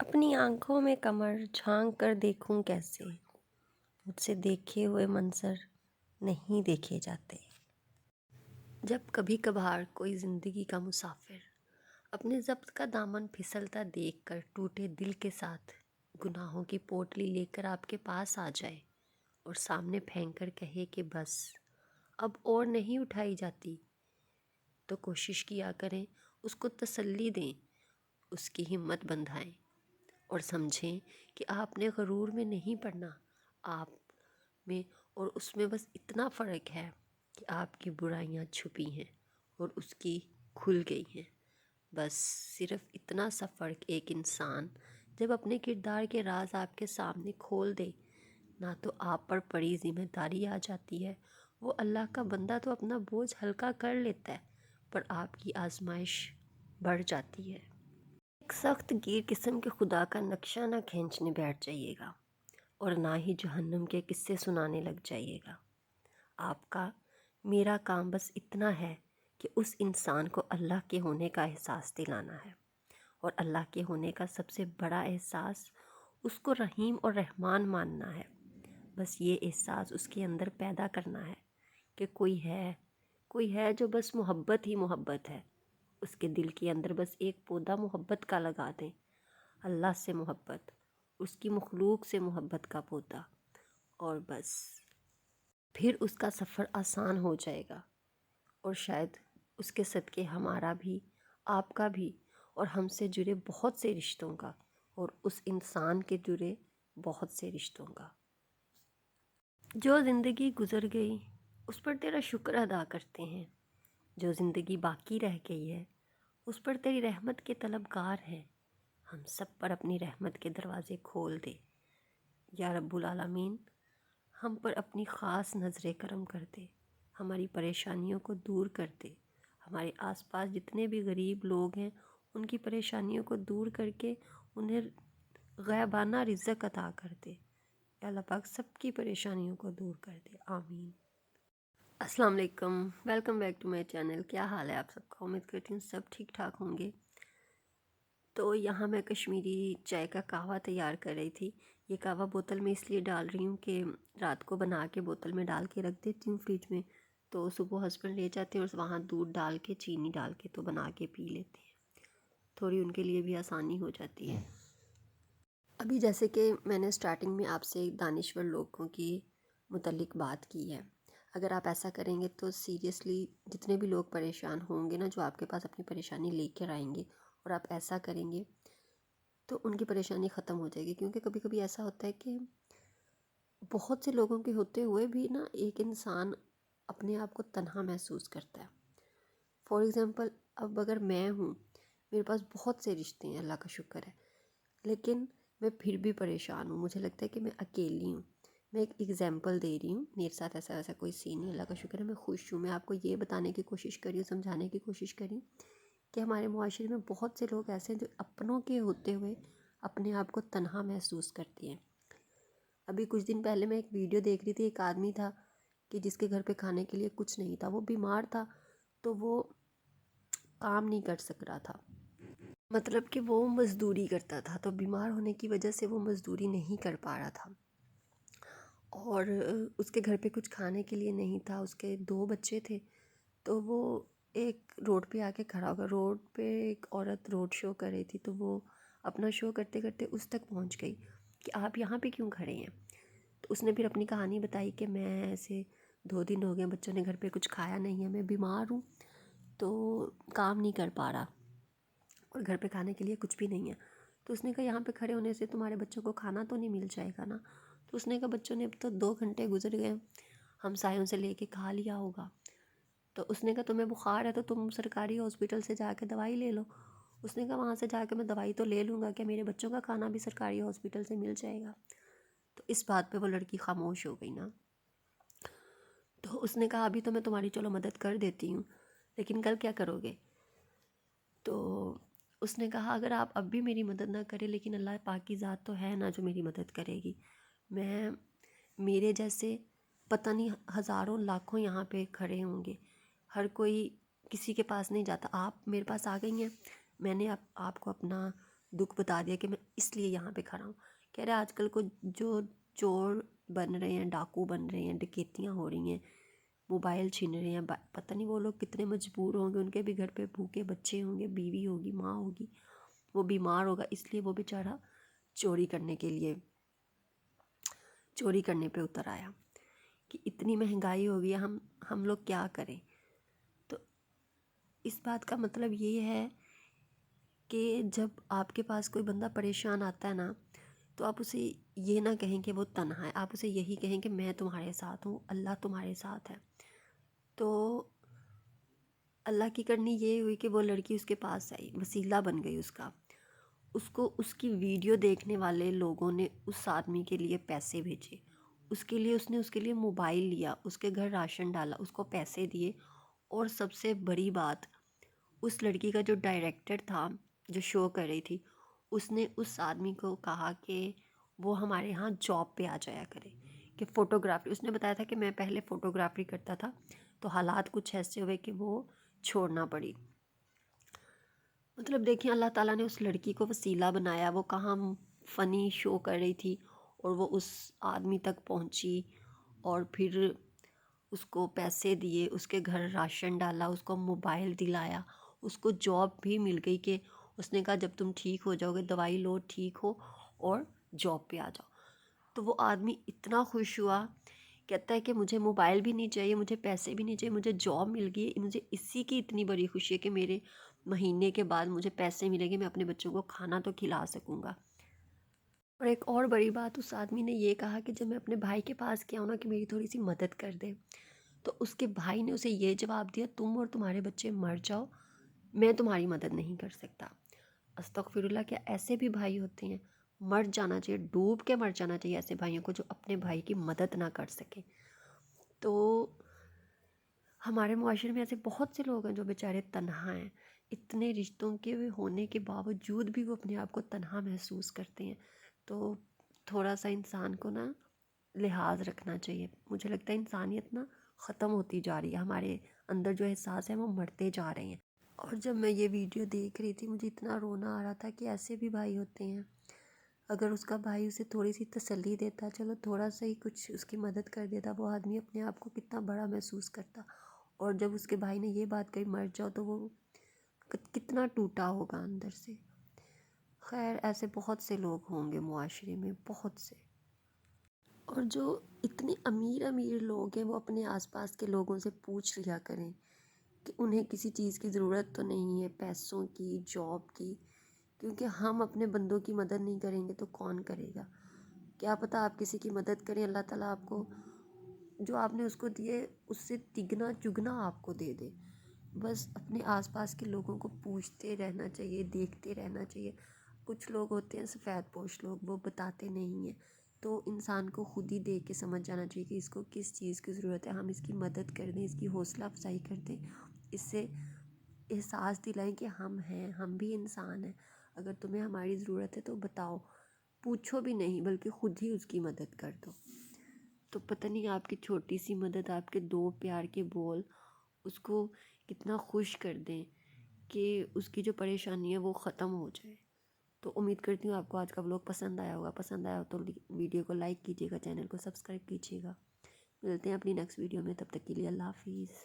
اپنی آنکھوں میں کمر جھانک کر دیکھوں کیسے، مجھ سے دیکھے ہوئے منظر نہیں دیکھے جاتے۔ جب کبھی کبھار کوئی زندگی کا مسافر اپنے ضبط کا دامن پھسلتا دیکھ کر ٹوٹے دل کے ساتھ گناہوں کی پوٹلی لے کر آپ کے پاس آ جائے اور سامنے پھینک کر کہے کہ بس اب اور نہیں اٹھائی جاتی، تو کوشش کیا کریں اس کو تسلی دیں، اس کی ہمت بندھائیں اور سمجھیں کہ آپ نے غرور میں نہیں پڑنا، آپ میں اور اس میں بس اتنا فرق ہے کہ آپ کی برائیاں چھپی ہیں اور اس کی کھل گئی ہیں۔ بس صرف اتنا سا فرق، ایک انسان جب اپنے کردار کے راز آپ کے سامنے کھول دے، نہ تو آپ پر بڑی ذمہ داری آ جاتی ہے، وہ اللہ کا بندہ تو اپنا بوجھ ہلکا کر لیتا ہے، پر آپ کی آزمائش بڑھ جاتی ہے۔ ایک سخت گیر قسم کے خدا کا نقشہ نہ کھینچنے بیٹھ جائیے گا اور نہ ہی جہنم کے قصے سنانے لگ جائیے گا۔ آپ کا میرا کام بس اتنا ہے کہ اس انسان کو اللہ کے ہونے کا احساس دلانا ہے، اور اللہ کے ہونے کا سب سے بڑا احساس اس کو رحیم اور رحمان ماننا ہے۔ بس یہ احساس اس کے اندر پیدا کرنا ہے کہ کوئی ہے جو بس محبت ہی محبت ہے۔ اس کے دل کے اندر بس ایک پودا محبت کا لگا دیں، اللہ سے محبت، اس کی مخلوق سے محبت کا پودا، اور بس پھر اس کا سفر آسان ہو جائے گا، اور شاید اس کے صدقے ہمارا بھی، آپ کا بھی، اور ہم سے جڑے بہت سے رشتوں کا، اور اس انسان کے جڑے بہت سے رشتوں کا۔ جو زندگی گزر گئی اس پر تیرا شکر ادا کرتے ہیں، جو زندگی باقی رہ گئی ہے اس پر تیری رحمت کے طلبگار ہیں۔ ہم سب پر اپنی رحمت کے دروازے کھول دے یا رب العالمین، ہم پر اپنی خاص نظر کرم کر دے، ہماری پریشانیوں کو دور کر دے، ہمارے آس پاس جتنے بھی غریب لوگ ہیں ان کی پریشانیوں کو دور کر کے انہیں غیبانہ رزق عطا کر دے، یا اللہ پاک سب کی پریشانیوں کو دور کر دے، آمین۔ السلام علیکم، welcome back to my channel. کیا حال ہے آپ سب کا؟ امید کرتی ہوں سب ٹھیک ٹھاک ہوں گے۔ تو یہاں میں کشمیری چائے کا قہوہ تیار کر رہی تھی۔ یہ قہوہ بوتل میں اس لیے ڈال رہی ہوں کہ رات کو بنا کے بوتل میں ڈال کے رکھ دیتی ہوں فریج میں، تو صبح ہسبینڈ لے جاتے ہیں اور وہاں دودھ ڈال کے چینی ڈال کے تو بنا کے پی لیتے ہیں، تھوڑی ان کے لیے بھی آسانی ہو جاتی ہے۔ ابھی جیسے کہ میں نے سٹارٹنگ میں آپ سے دانشور لوگوں کی متعلق بات کی ہے، اگر آپ ایسا کریں گے تو سیریسلی جتنے بھی لوگ پریشان ہوں گے نا، جو آپ کے پاس اپنی پریشانی لے کر آئیں گے اور آپ ایسا کریں گے تو ان کی پریشانی ختم ہو جائے گی، کیونکہ کبھی کبھی ایسا ہوتا ہے کہ بہت سے لوگوں کے ہوتے ہوئے بھی نا ایک انسان اپنے آپ کو تنہا محسوس کرتا ہے۔ فار ایگزامپل، اب اگر میں ہوں، میرے پاس بہت سے رشتے ہیں، اللہ کا شکر ہے، لیکن میں پھر بھی پریشان ہوں، مجھے لگتا ہے کہ میں اکیلی ہوں۔ میں ایک ایگزامپل دے رہی ہوں، میرے ساتھ ایسا کوئی سین نہیں، اللہ کا شکر ہے میں خوش ہوں۔ میں آپ کو یہ بتانے کی کوشش کر رہی ہوں، سمجھانے کی کوشش کر رہی ہوں کہ ہمارے معاشرے میں بہت سے لوگ ایسے ہیں جو اپنوں کے ہوتے ہوئے اپنے آپ کو تنہا محسوس کرتے ہیں۔ ابھی کچھ دن پہلے میں ایک ویڈیو دیکھ رہی تھی، ایک آدمی تھا کہ جس کے گھر پہ کھانے کے لیے کچھ نہیں تھا، وہ بیمار تھا تو وہ کام نہیں کر سک رہا تھا، مطلب کہ وہ مزدوری کرتا تھا، تو بیمار ہونے کی وجہ سے وہ مزدوری نہیں کر پا رہا تھا، اور اس کے گھر پہ کچھ کھانے کے لیے نہیں تھا، اس کے 2 بچے تھے، تو وہ ایک روڈ پہ آ کے کھڑا ہوگا۔ روڈ پہ ایک عورت روڈ شو کر رہی تھی، تو وہ اپنا شو کرتے کرتے اس تک پہنچ گئی کہ آپ یہاں پہ کیوں کھڑے ہیں؟ تو اس نے پھر اپنی کہانی بتائی کہ میں ایسے 2 دن ہو گئے، بچوں نے گھر پہ کچھ کھایا نہیں ہے، میں بیمار ہوں تو کام نہیں کر پا رہا اور گھر پہ کھانے کے لیے کچھ بھی نہیں ہے۔ تو اس نے کہا یہاں پہ کھڑے ہونے سے تمہارے بچوں کو کھانا تو نہیں مل جائے گا نا؟ تو اس نے کہا بچوں نے اب تو 2 گھنٹے گزر گئے، ہمسایوں سے لے کے کھا لیا ہوگا۔ تو اس نے کہا تمہیں بخار ہے تو تم سرکاری ہاسپٹل سے جا کے دوائی لے لو۔ اس نے کہا وہاں سے جا کے میں دوائی تو لے لوں گا، کہ میرے بچوں کا کھانا بھی سرکاری ہاسپٹل سے مل جائے گا؟ تو اس بات پہ وہ لڑکی خاموش ہو گئی نا۔ تو اس نے کہا ابھی تو میں تمہاری چلو مدد کر دیتی ہوں، لیکن کل کیا کرو گے؟ تو اس نے کہا اگر آپ اب بھی میری مدد نہ کریں، لیکن اللہ پاک کی ذات تو ہے نا جو میری مدد کرے گی۔ میرے جیسے پتہ نہیں ہزاروں لاکھوں یہاں پہ کھڑے ہوں گے، ہر کوئی کسی کے پاس نہیں جاتا، آپ میرے پاس آ گئی ہیں، میں نے آپ کو اپنا دکھ بتا دیا کہ میں اس لیے یہاں پہ کھڑا ہوں. کہہ رہے آج کل کو جو چور بن رہے ہیں، ڈاکو بن رہے ہیں، ڈکیتیاں ہو رہی ہیں، موبائل چھین رہے ہیں، پتہ نہیں وہ لوگ کتنے مجبور ہوں گے، ان کے بھی گھر پہ بھوکے بچے ہوں گے، بیوی ہوگی، ماں ہوگی، وہ بیمار ہوگا، اس لیے وہ بیچارہ چوری کرنے پہ اتر آیا کہ اتنی مہنگائی ہو گئی ہے، ہم لوگ کیا کریں. تو اس بات کا مطلب یہ ہے کہ جب آپ کے پاس کوئی بندہ پریشان آتا ہے نا، تو آپ اسے یہ نہ کہیں کہ وہ تنہا ہے، آپ اسے یہی کہیں کہ میں تمہارے ساتھ ہوں، اللہ تمہارے ساتھ ہے. تو اللہ کی کرنی یہ ہوئی کہ وہ لڑکی اس کے پاس آئی، وسیلہ بن گئی اس کو اس کی ویڈیو دیکھنے والے لوگوں نے اس آدمی کے لیے پیسے بھیجے، اس نے موبائل لیا، اس کے گھر راشن ڈالا، اس کو پیسے دیے. اور سب سے بڑی بات، اس لڑکی کا جو ڈائریکٹر تھا جو شو کر رہی تھی، اس نے اس آدمی کو کہا کہ وہ ہمارے ہاں جاب پہ آ جایا کرے، کہ فوٹوگرافی. اس نے بتایا تھا کہ میں پہلے فوٹوگرافی کرتا تھا، تو حالات کچھ ایسے ہوئے کہ وہ چھوڑنا پڑی. مطلب دیکھیں اللہ تعالیٰ نے اس لڑکی کو وسیلہ بنایا. وہ کہاں فنی شو کر رہی تھی اور وہ اس آدمی تک پہنچی اور پھر اس کو پیسے دیے، اس کے گھر راشن ڈالا، اس کو موبائل دلایا، اس کو جاب بھی مل گئی کہ اس نے کہا جب تم ٹھیک ہو جاؤ گے دوائی لو، ٹھیک ہو اور جاب پہ آ جاؤ. تو وہ آدمی اتنا خوش ہوا، کہتا ہے کہ مجھے موبائل بھی نہیں چاہیے، مجھے پیسے بھی نہیں چاہیے، مجھے جاب مل گئی، مجھے اسی کی اتنی بڑی خوشی ہے کہ میرے مہینے کے بعد مجھے پیسے ملیں گے، میں اپنے بچوں کو کھانا تو کھلا سکوں گا. اور ایک اور بڑی بات، اس آدمی نے یہ کہا کہ جب میں اپنے بھائی کے پاس کیا ہوں نا کہ میری تھوڑی سی مدد کر دے، تو اس کے بھائی نے اسے یہ جواب دیا تم اور تمہارے بچے مر جاؤ، میں تمہاری مدد نہیں کر سکتا. استغفر اللہ، کیا ایسے بھی بھائی ہوتے ہیں؟ مر جانا چاہیے، ڈوب کے مر جانا چاہیے ایسے بھائیوں کو جو اپنے بھائی کی مدد نہ کر سکیں. تو ہمارے معاشرے میں ایسے بہت سے لوگ ہیں جو بیچارے تنہا ہیں، اتنے رشتوں کے ہونے کے باوجود بھی وہ اپنے آپ کو تنہا محسوس کرتے ہیں. تو تھوڑا سا انسان کو نا لحاظ رکھنا چاہیے. مجھے لگتا ہے انسانیت نا ختم ہوتی جا رہی ہے، ہمارے اندر جو احساس ہے وہ مرتے جا رہے ہیں. اور جب میں یہ ویڈیو دیکھ رہی تھی مجھے اتنا رونا آ رہا تھا کہ ایسے بھی بھائی ہوتے ہیں. اگر اس کا بھائی اسے تھوڑی سی تسلی دیتا، چلو تھوڑا سا ہی کچھ اس کی مدد کر دیتا، وہ آدمی اپنے آپ کو کتنا بڑا محسوس کرتا. اور جب اس کے بھائی نے یہ بات کہی مر جاؤ، تو وہ کتنا ٹوٹا ہوگا اندر سے. خیر ایسے بہت سے لوگ ہوں گے معاشرے میں، بہت سے. اور جو اتنے امیر لوگ ہیں وہ اپنے آس پاس کے لوگوں سے پوچھ لیا کریں کہ انہیں کسی چیز کی ضرورت تو نہیں ہے، پیسوں کی، جاب کی. کیونکہ ہم اپنے بندوں کی مدد نہیں کریں گے تو کون کرے گا؟ کیا پتہ آپ کسی کی مدد کریں، اللہ تعالیٰ آپ کو جو آپ نے اس کو دیے اس سے تگنا چگنا آپ کو دے دے. بس اپنے آس پاس کے لوگوں کو پوچھتے رہنا چاہیے، دیکھتے رہنا چاہیے. کچھ لوگ ہوتے ہیں سفید پوش لوگ، وہ بتاتے نہیں ہیں. تو انسان کو خود ہی دیکھ کے سمجھ جانا چاہیے کہ اس کو کس چیز کی ضرورت ہے، ہم اس کی مدد کر دیں، اس کی حوصلہ افزائی کر دیں، اس سے احساس دلائیں کہ ہم ہیں، ہم بھی انسان ہیں. اگر تمہیں ہماری ضرورت ہے تو بتاؤ، پوچھو بھی نہیں بلکہ خود ہی اس کی مدد کر دو. تو پتہ نہیں آپ کی چھوٹی سی مدد، آپ کے دو پیار کے بول اس کو کتنا خوش کر دیں کہ اس کی جو پریشانی ہے وہ ختم ہو جائے. تو امید کرتی ہوں آپ کو آج کا ولاگ پسند آیا ہوگا. پسند آیا ہو تو ویڈیو کو لائک کیجیے گا، چینل کو سبسکرائب کیجیے گا. ملتے ہیں اپنی نیکسٹ ویڈیو میں، تب تک کے لیے اللہ حافظ.